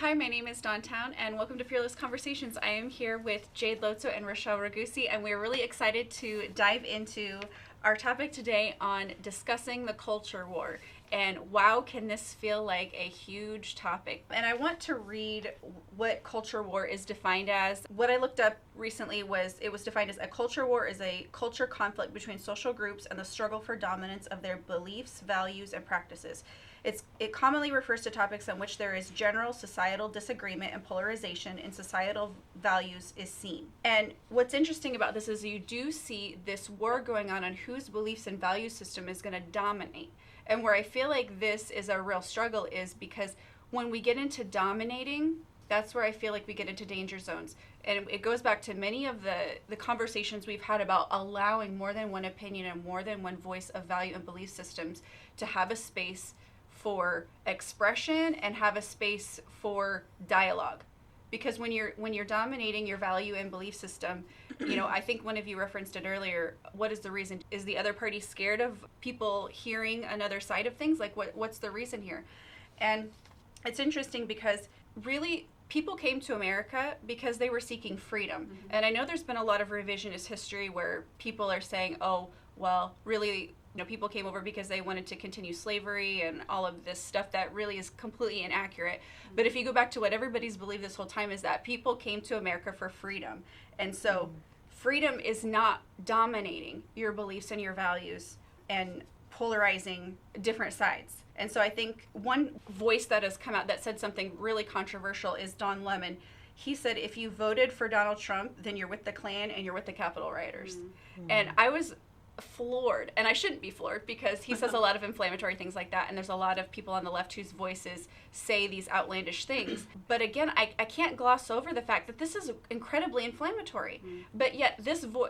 Hi, my name is Dawn Town, and welcome to Fearless Conversations. I am here with Jade Lotso and Rochelle Ragusi, and we're really excited to dive into our topic today on discussing the culture war. And wow, can this feel like a huge topic? And I want to read what culture war is defined as. What I looked up recently was it was defined as a culture war is a culture conflict between social groups and the struggle for dominance of their beliefs, values, and practices. It commonly refers to topics on which there is general societal disagreement and polarization in societal values is seen. And what's interesting about this is you do see this war going on whose beliefs and value system is going to dominate. And where I feel like this is a real struggle is because when we get into dominating, that's where I feel like we get into danger zones. And it goes back to many of the conversations we've had about allowing more than one opinion and more than one voice of value and belief systems to have a space for expression and have a space for dialogue. Because when you're dominating your value and belief system, I think one of you referenced it earlier. What is the reason? Is the other party scared of people hearing another side of things? Like what's the reason here? And it's interesting because really people came to America because they were seeking freedom. Mm-hmm. And I know there's been a lot of revisionist history where people are saying, oh, well, really, people came over because they wanted to continue slavery and all of this stuff that really is completely inaccurate. Mm-hmm. But if you go back to what everybody's believed this whole time is that people came to America for freedom. And so freedom is not dominating your beliefs and your values and polarizing different sides. And so I think one voice that has come out that said something really controversial is Don Lemon. He said, if you voted for Donald Trump, then you're with the Klan and you're with the Capitol rioters. Mm-hmm. And I was floored, and I shouldn't be floored because he says a lot of inflammatory things like that, and there's a lot of people on the left whose voices say these outlandish things. But again, I can't gloss over the fact that this is incredibly inflammatory. Mm-hmm. But yet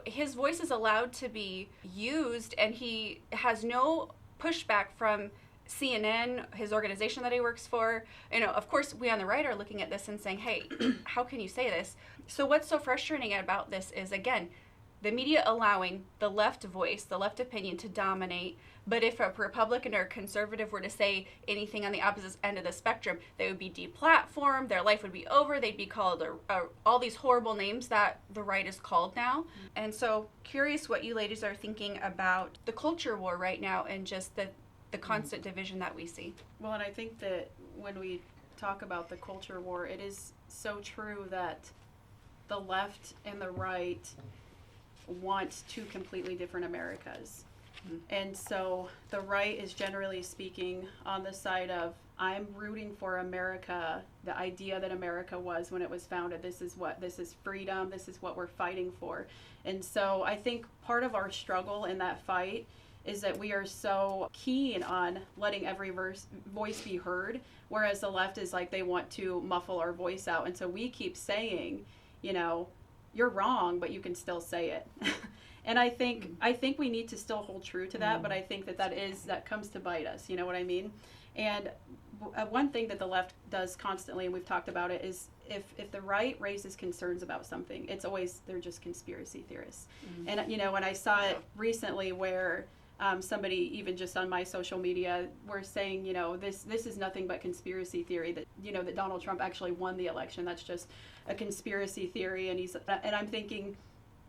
his voice is allowed to be used, and he has no pushback from CNN, his organization that he works for. Of course, we on the right are looking at this and saying, hey, how can you say this? So what's so frustrating about this is, again, the media allowing the left voice, the left opinion to dominate. But if a Republican or a conservative were to say anything on the opposite end of the spectrum, they would be deplatformed, their life would be over, they'd be called all these horrible names that the right is called now. Mm-hmm. And so curious what you ladies are thinking about the culture war right now and just the constant division that we see. Well, and I think that when we talk about the culture war, it is so true that the left and the right want two completely different Americas. Mm-hmm. And so the right is generally speaking on the side of, I'm rooting for America, the idea that America was when it was founded. This is freedom, this is what we're fighting for. And so I think part of our struggle in that fight is that we are so keen on letting every voice be heard, whereas the left is like they want to muffle our voice out. And so we keep saying, you're wrong, but you can still say it. And I think we need to still hold true to that, but I think that comes to bite us, you know what I mean? And one thing that the left does constantly, and we've talked about it, is if the right raises concerns about something, it's always, they're just conspiracy theorists. Mm-hmm. And, when I saw it recently where somebody, even just on my social media, were saying, this is nothing but conspiracy theory, that, that Donald Trump actually won the election. That's just a conspiracy theory. And I'm thinking,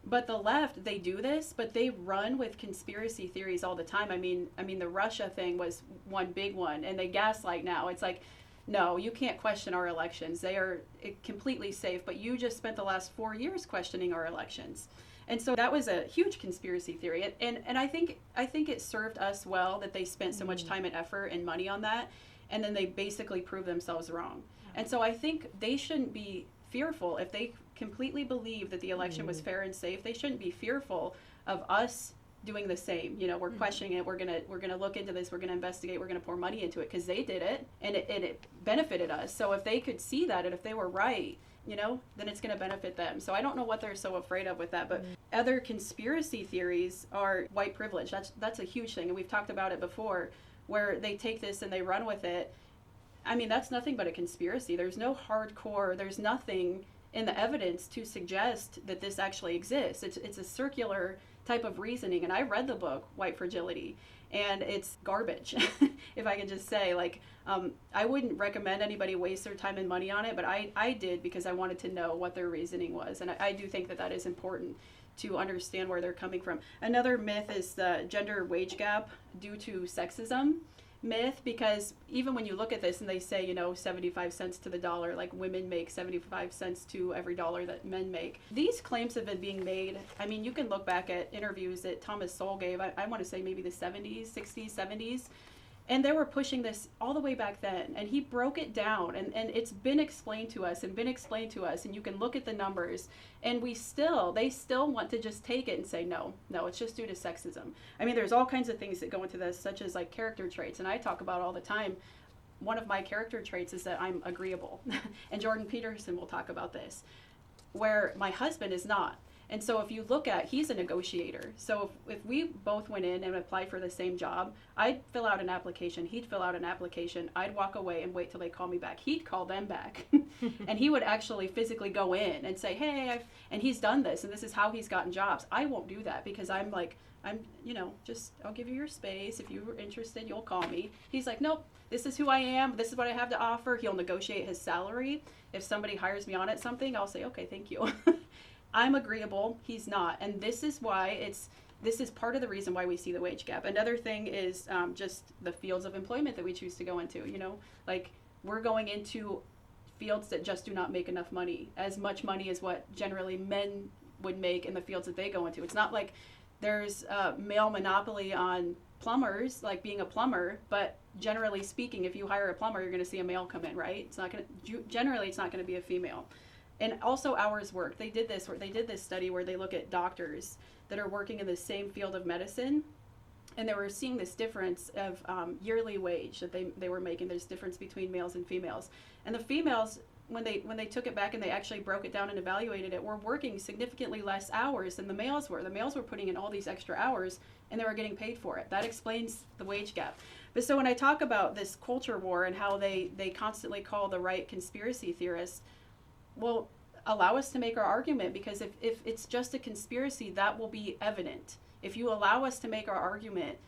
but the left, they do this, but they run with conspiracy theories all the time. I mean, the Russia thing was one big one, and they gaslight now. It's like, no, you can't question our elections. They are completely safe, but you just spent the last 4 years questioning our elections. And so that was a huge conspiracy theory. And I think it served us well that they spent so much time and effort and money on that, and then they basically proved themselves wrong. And so I think they shouldn't be fearful. If they completely believe that the election was fair and safe, they shouldn't be fearful of us doing the same. We're questioning it. We're gonna look into this. We're gonna investigate. We're gonna pour money into it because they did it, and it benefited us. So if they could see that, and if they were right, then it's going to benefit them. So I don't know what they're so afraid of with that. But other conspiracy theories are white privilege. That's a huge thing, and we've talked about it before, where they take this and they run with it. I mean, that's nothing but a conspiracy. There's no hardcore. There's nothing in the evidence to suggest that this actually exists. It's a circular type of reasoning. And I read the book, White Fragility, and it's garbage, if I could just say. Like, I wouldn't recommend anybody waste their time and money on it, but I did because I wanted to know what their reasoning was. And I do think that is important to understand where they're coming from. Another myth is the gender wage gap due to sexism myth, because even when you look at this and they say, 75 cents to the dollar, like women make 75 cents to every dollar that men make. These claims have been being made. I mean, you can look back at interviews that Thomas Sowell gave, I want to say maybe the 70s, 60s, 70s. And they were pushing this all the way back then. And he broke it down. And it's been explained to us. And you can look at the numbers. And they still want to just take it and say, no, it's just due to sexism. I mean, there's all kinds of things that go into this, such as like character traits. And I talk about all the time. One of my character traits is that I'm agreeable. And Jordan Peterson will talk about this, where my husband is not. And so if you look at, he's a negotiator. So if we both went in and applied for the same job, I'd fill out an application, he'd fill out an application, I'd walk away and wait till they call me back. He'd call them back. And he would actually physically go in and say, hey, and he's done this, and this is how he's gotten jobs. I won't do that because I'll give you your space. If you're interested, you'll call me. He's like, nope, this is who I am. This is what I have to offer. He'll negotiate his salary. If somebody hires me on at something, I'll say, okay, thank you. I'm agreeable, he's not. And this is part of the reason why we see the wage gap. Another thing is just the fields of employment that we choose to go into. Like we're going into fields that just do not make enough money, as much money as what generally men would make in the fields that they go into. It's not like there's a male monopoly on plumbers, like being a plumber, but generally speaking, if you hire a plumber, you're going to see a male come in, right? Generally, it's not going to be a female. And also hours worked. They did this study where they look at doctors that are working in the same field of medicine, and they were seeing this difference of yearly wage that they were making. There's difference between males and females. And the females, when they took it back and they actually broke it down and evaluated it, were working significantly less hours than the males were. The males were putting in all these extra hours, and they were getting paid for it. That explains the wage gap. But so when I talk about this culture war and how they constantly call the right conspiracy theorists, well, allow us to make our argument, because if it's just a conspiracy, that will be evident. If you allow us to make our argument,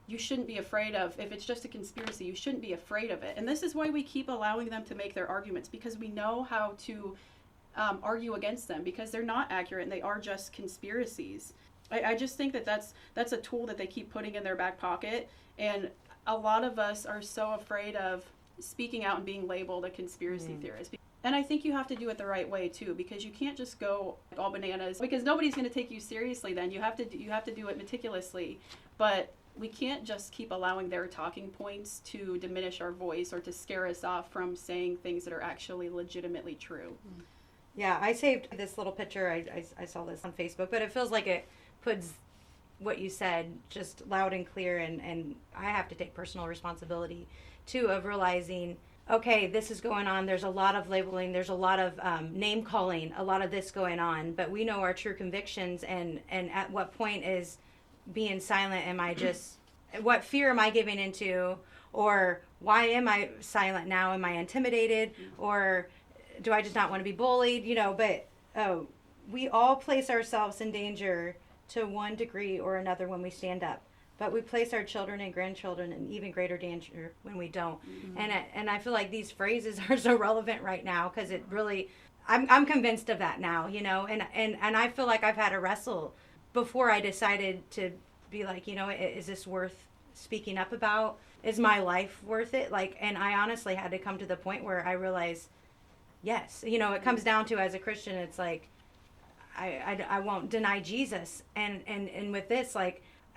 you shouldn't be afraid of, if it's just a conspiracy, you shouldn't be afraid of it. And this is why we keep allowing them to make their arguments, because we know how to argue against them, because they're not accurate and they are just conspiracies. I just think that's a tool that they keep putting in their back pocket. And a lot of us are so afraid of speaking out and being labeled a conspiracy theorist. And I think you have to do it the right way too, because you can't just go all bananas, because nobody's going to take you seriously then. You have to do it meticulously. But we can't just keep allowing their talking points to diminish our voice or to scare us off from saying things that are actually legitimately true. Yeah, I saved this little picture. I saw this on Facebook, but it feels like it puts what you said just loud and clear, and I have to take personal responsibility too of realizing, okay, this is going on. There's a lot of labeling. There's a lot of name calling, a lot of this going on. But we know our true convictions, and at what point is being silent? Am I just, what fear am I giving into? Or why am I silent now? Am I intimidated? Or do I just not want to be bullied? But we all place ourselves in danger to one degree or another when we stand up. But we place our children and grandchildren in even greater danger when we don't. Mm-hmm. And I feel like these phrases are so relevant right now, because it really, I'm convinced of that now, and I feel like I've had to wrestle before I decided to be like, is this worth speaking up about? Is my life worth it? And I honestly had to come to the point where I realized, yes, it comes down to, as a Christian, it's like, I won't deny Jesus. And with this,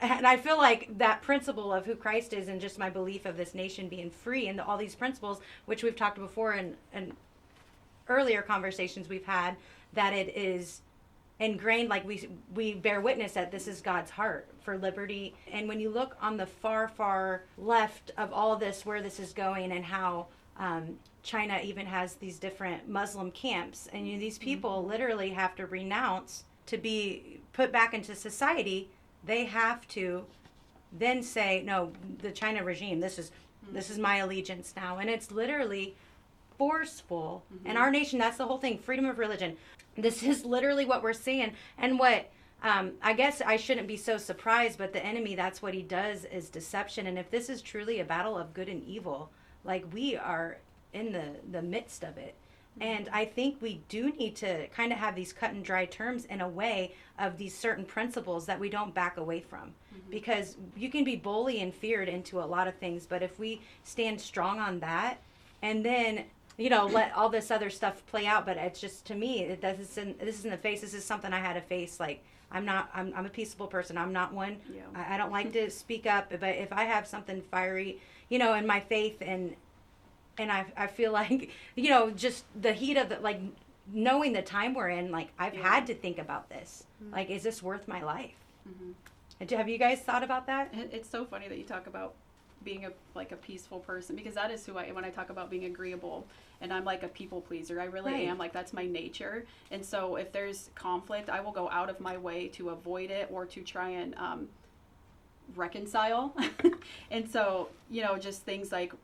and I feel like that principle of who Christ is, and just my belief of this nation being free, and all these principles, which we've talked before in earlier conversations we've had, that it is ingrained, we bear witness that this is God's heart for liberty. And when you look on the far, far left of all this, where this is going, and how China even has these different Muslim camps, and these people literally have to renounce to be put back into society. They have to then say, no, the China regime, this is my allegiance now. And it's literally forceful. In our nation, that's the whole thing, freedom of religion. This is literally what we're seeing. And what I guess I shouldn't be so surprised, but the enemy, that's what he does, is deception. And if this is truly a battle of good and evil, like, we are in the midst of it. And I think we do need to kind of have these cut and dry terms in a way of these certain principles that we don't back away from. Because you can be bullied and feared into a lot of things, but if we stand strong on that and then, you know, let all this other stuff play out, but it's just, to me, this is in the face. This is something I had to face. Like, I'm a peaceable person. I'm not one. Yeah. I don't like to speak up, but if I have something fiery, you know, in my faith, and I feel like, you know, just the heat of the, like, knowing the time we're in, like, I've had to think about this. Like, is this worth my life? Have you guys thought about that? It's so funny that you talk about being a peaceful person, because that is who when I talk about being agreeable, and I'm like a people pleaser. I really am. Like, that's my nature. And so if there's conflict, I will go out of my way to avoid it or to try and reconcile. And so, you know, just things like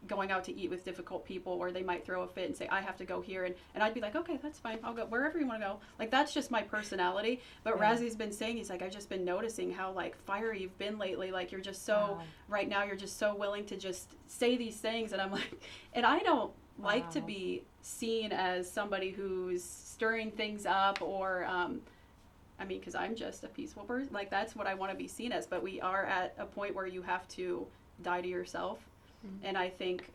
going out to eat with difficult people, or they might throw a fit and say, I have to go here, and I'd be like, okay, that's fine, I'll go wherever you want to go. Like, that's just my personality. But Razi's been saying, he's like, I've just been noticing how, like, fiery you've been lately. Like, you're just so right now, you're just so willing to just say these things. And I'm like, and I don't like to be seen as somebody who's stirring things up, or I mean, because I'm just a peaceful person. Like, that's what I want to be seen as. But we are at a point where you have to die to yourself. And I think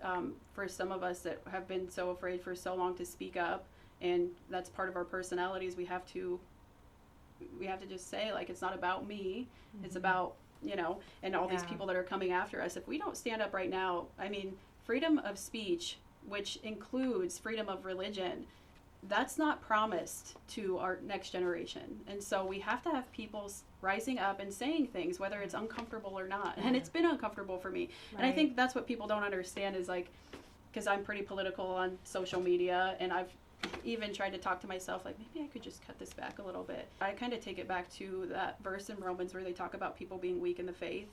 for some of us that have been so afraid for so long to speak up, and that's part of our personalities, we have to just say, like, it's not about me, it's about, you know, and all these people that are coming after us. If we don't stand up right now, I mean, freedom of speech, which includes freedom of religion, that's not promised to our next generation. And so we have to have people rising up and saying things, whether it's uncomfortable or not. And it's been uncomfortable for me. And I think that's what people don't understand is, like, because I'm pretty political on social media, and I've even tried to talk to myself, like, maybe I could just cut this back a little bit. I kind of take it back to that verse in Romans where they talk about people being weak in the faith.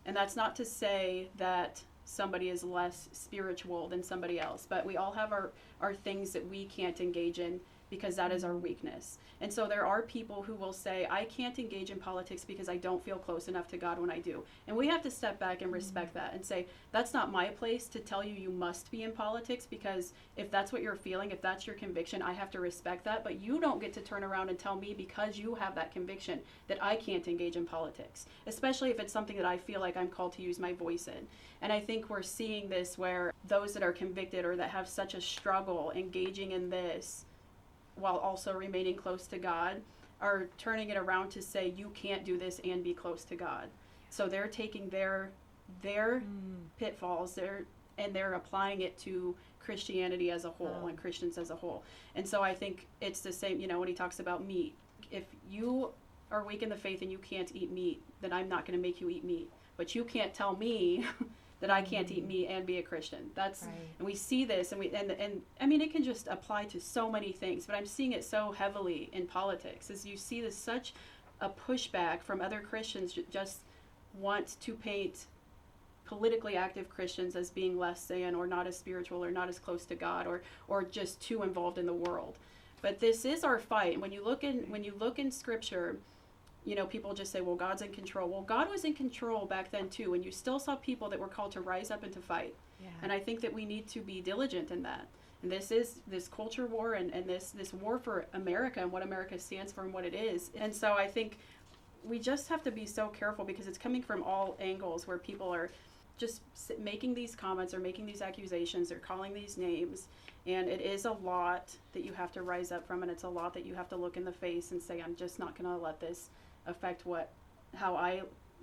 And that's not to say that somebody is less spiritual than somebody else, but we all have our things that we can't engage in because that is our weakness. And so there are people who will say, I can't engage in politics because I don't feel close enough to God when I do. And we have to step back and respect that and say, that's not my place to tell you you must be in politics, because if that's what you're feeling, if that's your conviction, I have to respect that. But you don't get to turn around and tell me, because you have that conviction, that I can't engage in politics, especially if it's something that I feel like I'm called to use my voice in. And I think we're seeing this where those that are convicted or that have such a struggle engaging in this while also remaining close to God are turning it around to say, you can't do this and be close to God. So they're taking their pitfalls and they're applying it to Christianity as a whole and Christians as a whole. And so I think it's the same, you know, when he talks about meat. If you are weak in the faith and you can't eat meat, then I'm not going to make you eat meat. But you can't tell me that I can't eat meat and be a Christian. That's and we see this, and I mean, it can just apply to so many things, but I'm seeing it so heavily in politics. As you see this such a pushback from other Christians just want to paint politically active Christians as being less than, or not as spiritual, or not as close to God, or just too involved in the world. But this is our fight. And when you look in Scripture, you know, people just say, well, God's in control. Well, God was in control back then too, and you still saw people that were called to rise up and to fight. Yeah. And I think that we need to be diligent in that. And this is this culture war and this war for America and what America stands for and what it is. And so I think we just have to be so careful, because it's coming from all angles where people are just making these comments or making these accusations or calling these names. And it is a lot that you have to rise up from, and it's a lot that you have to look in the face and say, I'm just not going to let this affect how I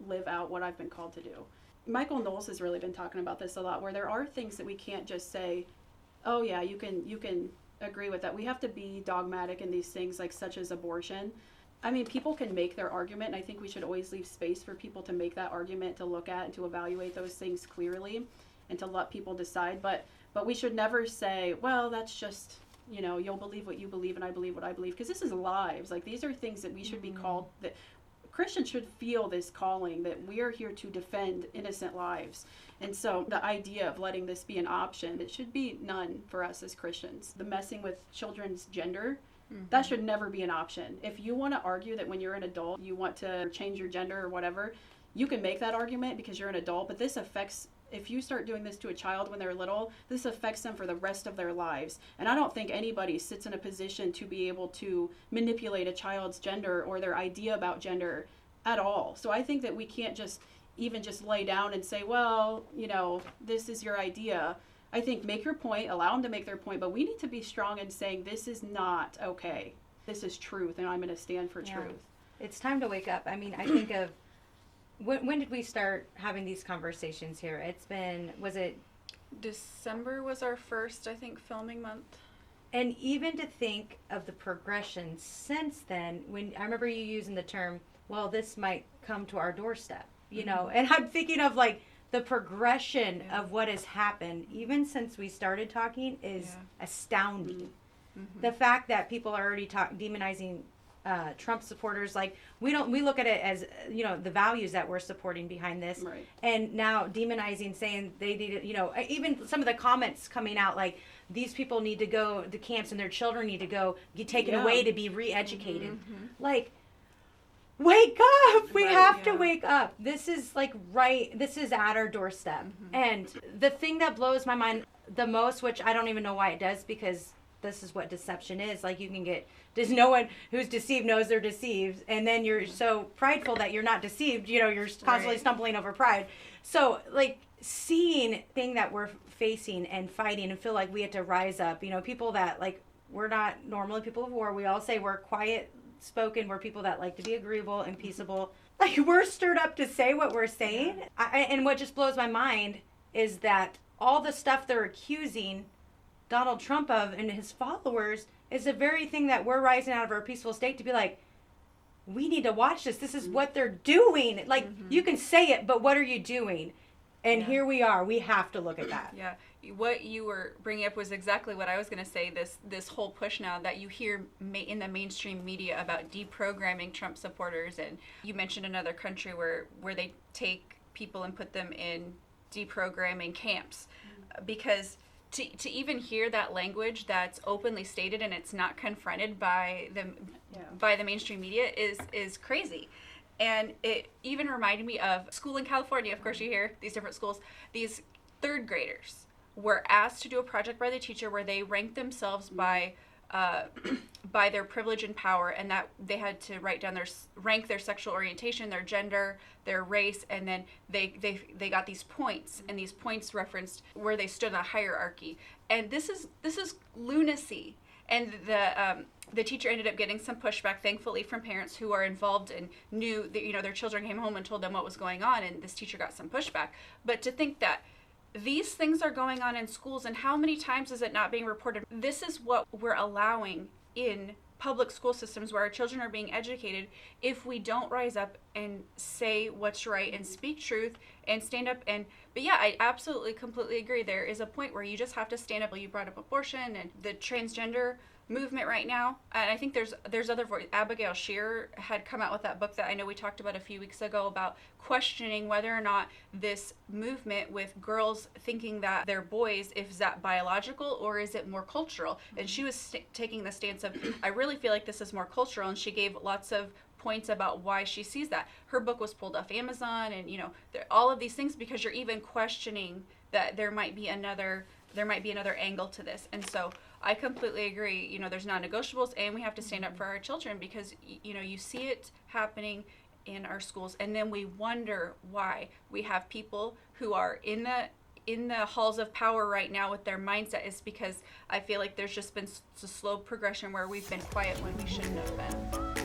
live out what I've been called to do. Michael Knowles has really been talking about this a lot, where there are things that we can't just say, oh yeah, you can agree with that. We have to be dogmatic in these things, like such as abortion. I mean, people can make their argument, and I think we should always leave space for people to make that argument, to look at and to evaluate those things clearly and to let people decide. But we should never say, well, that's just, you know, you'll believe what you believe and I believe what I believe, because this is lives. Like, these are things that we should be called Christians should feel this calling that we are here to defend innocent lives. And so the idea of letting this be an option, it should be none for us as Christians. The messing with children's gender, that should never be an option. If you want to argue that when you're an adult, you want to change your gender or whatever, you can make that argument because you're an adult, but this affects, if you start doing this to a child when they're little, this affects them for the rest of their lives. And I don't think anybody sits in a position to be able to manipulate a child's gender or their idea about gender at all. So I think that we can't just lay down and say, well, this is your idea. I think make your point, allow them to make their point, but we need to be strong in saying this is not okay. This is truth, and I'm going to stand for truth. It's time to wake up. I mean, I think of, when did we start having these conversations here? It's been, was it? December was our first, I think, filming month. And even to think of the progression since then, when I remember you using the term, well, this might come to our doorstep, and I'm thinking of like the progression of what has happened, even since we started talking, is astounding. The fact that people are already demonizing Trump supporters, like we look at it as the values that we're supporting behind this, right. And now demonizing, saying they need it. Even some of the comments coming out like these people need to go to camps and their children need to go get taken away to be re-educated. Like, wake up! We have to wake up. This is this is at our doorstep. And the thing that blows my mind the most, which I don't even know why it does, because this is what deception is. Like, you can get, there's no one who's deceived knows they're deceived, and then you're so prideful that you're not deceived, you're constantly stumbling over pride. So, like, seeing thing that we're facing and fighting and feel like we have to rise up, people that, like, we're not normally people of war. We all say we're quiet spoken, we're people that like to be agreeable and peaceable. Like, we're stirred up to say what we're saying. And what just blows my mind is that all the stuff they're accusing Donald Trump of and his followers is the very thing that we're rising out of our peaceful state to be like, we need to watch this. This is what they're doing. Like, you can say it, but what are you doing? And here we are. We have to look at that. Yeah. What you were bringing up was exactly what I was going to say. This whole push now that you hear in the mainstream media about deprogramming Trump supporters, and you mentioned another country where they take people and put them in deprogramming camps, because to even hear that language that's openly stated and it's not confronted by the mainstream media is crazy. And it even reminded me of school in California. Of course, you hear these different schools. These third graders were asked to do a project by the teacher where they ranked themselves by their privilege and power, and that they had to write down rank their sexual orientation, their gender, their race, and then they got these points, and these points referenced where they stood in a hierarchy. And this is lunacy. And the teacher ended up getting some pushback, thankfully, from parents who are involved and knew that their children came home and told them what was going on, and this teacher got some pushback. But to think that these things are going on in schools, and how many times is it not being reported? This is what we're allowing in public school systems where our children are being educated if we don't rise up and say what's right and speak truth and stand up. But yeah, I absolutely completely agree. There is a point where you just have to stand up. You brought up abortion and the transgender movement right now, and I think there's other voices. Abigail Shearer had come out with that book that I know we talked about a few weeks ago about questioning whether or not this movement with girls thinking that they're boys, is that biological or is it more cultural? And she was taking the stance of, I really feel like this is more cultural, and she gave lots of points about why she sees that. Her book was pulled off Amazon, and all of these things, because you're even questioning that there might be another angle to this. And so I completely agree. There's non-negotiables, and we have to stand up for our children, because you see it happening in our schools, and then we wonder why we have people who are in the halls of power right now with their mindset. Is because I feel like there's just been a slow progression where we've been quiet when we shouldn't have been.